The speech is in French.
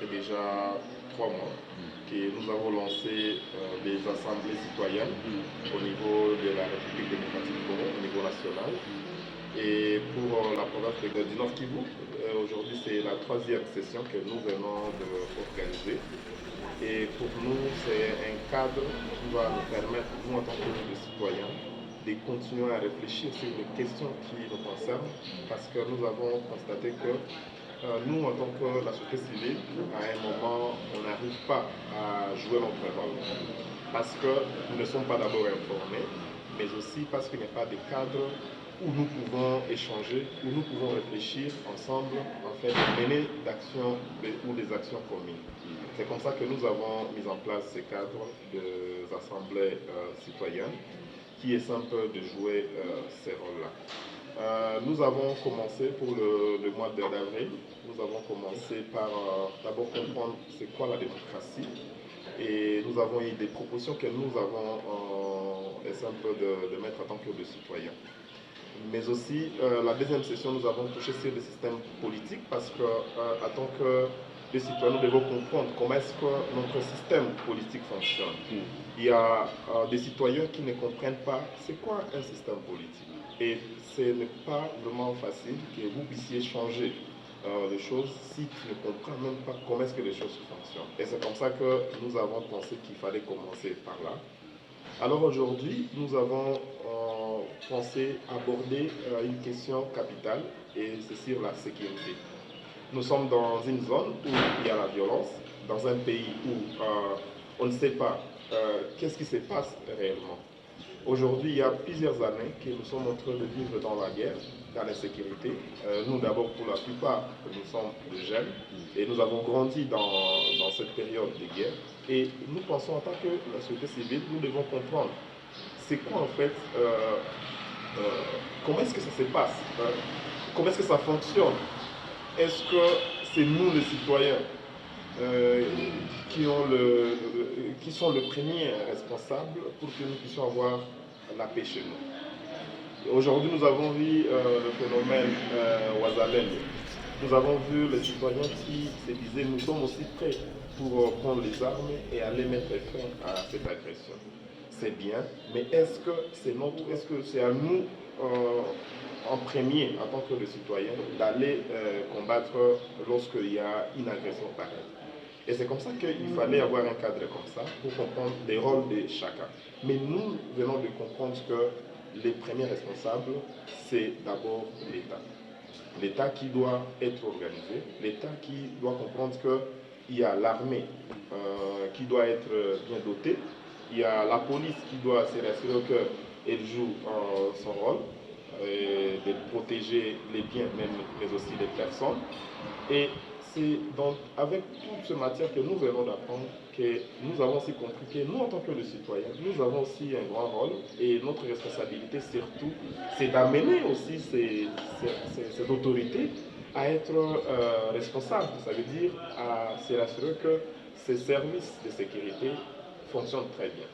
fait déjà 3 mois que nous avons lancé des assemblées citoyennes au niveau de la République démocratique du Congo, au niveau national. Et pour la province du Nord Kivu, aujourd'hui c'est la 3e session que nous venons d'organiser. Et pour nous, c'est un cadre qui va nous permettre, nous en tant que citoyens, de continuer à réfléchir sur les questions qui nous concernent, parce que nous avons constaté que nous, en tant que la société civile, à un moment, on n'arrive pas à jouer notre rôle. Parce que nous ne sommes pas d'abord informés, mais aussi parce qu'il n'y a pas de cadre où nous pouvons échanger, où nous pouvons réfléchir ensemble, en fait, mener d'actions ou des actions communes. C'est comme ça que nous avons mis en place ces cadres des assemblées citoyennes, qui est simple de jouer ces rôles-là. Nous avons commencé pour le mois d'avril, nous avons commencé par d'abord comprendre c'est quoi la démocratie, et nous avons eu des propositions que nous avons essayé un peu de mettre en tant que citoyens. Mais aussi, la deuxième session, nous avons touché sur le système politique parce que, en tant que citoyens, nous devons comprendre comment est-ce que notre système politique fonctionne. Il y a des citoyens qui ne comprennent pas c'est quoi un système politique. Et ce n'est pas vraiment facile que vous puissiez changer les choses si tu ne comprends même pas comment est-ce que les choses fonctionnent. Et c'est comme ça que nous avons pensé qu'il fallait commencer par là. Alors aujourd'hui, nous avons pensé aborder une question capitale, et c'est sur la sécurité. Nous sommes dans une zone où il y a la violence, dans un pays où on ne sait pas qu'est-ce qui se passe réellement. Aujourd'hui, il y a plusieurs années que nous sommes en train de vivre dans la guerre, dans l'insécurité. Nous, d'abord, pour la plupart, nous sommes des jeunes et nous avons grandi dans cette période de guerre. Et nous pensons, en tant que la société civile, nous devons comprendre c'est quoi, en fait, comment est-ce que ça se passe, comment est-ce que ça fonctionne. Est-ce que c'est nous, les citoyens, qui sont le premier responsable pour que nous puissions avoir la paix chez nous. Aujourd'hui, nous avons vu le phénomène Ouazalène. Nous avons vu les citoyens qui se disaient nous sommes aussi prêts pour prendre les armes et aller mettre fin à cette agression. C'est bien, mais est-ce que c'est à nous en premier, en tant que citoyens, d'aller combattre lorsqu'il y a une agression pareille? Et c'est comme ça qu'il fallait avoir un cadre comme ça pour comprendre les rôles de chacun. Mais nous venons de comprendre que les premiers responsables, c'est d'abord l'État. L'État qui doit être organisé, l'État qui doit comprendre qu'il y a l'armée qui doit être bien dotée, il y a la police qui doit se rassurer qu'elle joue son rôle, de protéger les biens, mais aussi les personnes. Et c'est donc avec toute cette matière que nous venons d'apprendre que nous avons aussi compris que nous, en tant que citoyens, nous avons aussi un grand rôle, et notre responsabilité surtout, c'est d'amener aussi ces autorités à être responsables. Ça veut dire à se rassurer que ces services de sécurité fonctionnent très bien.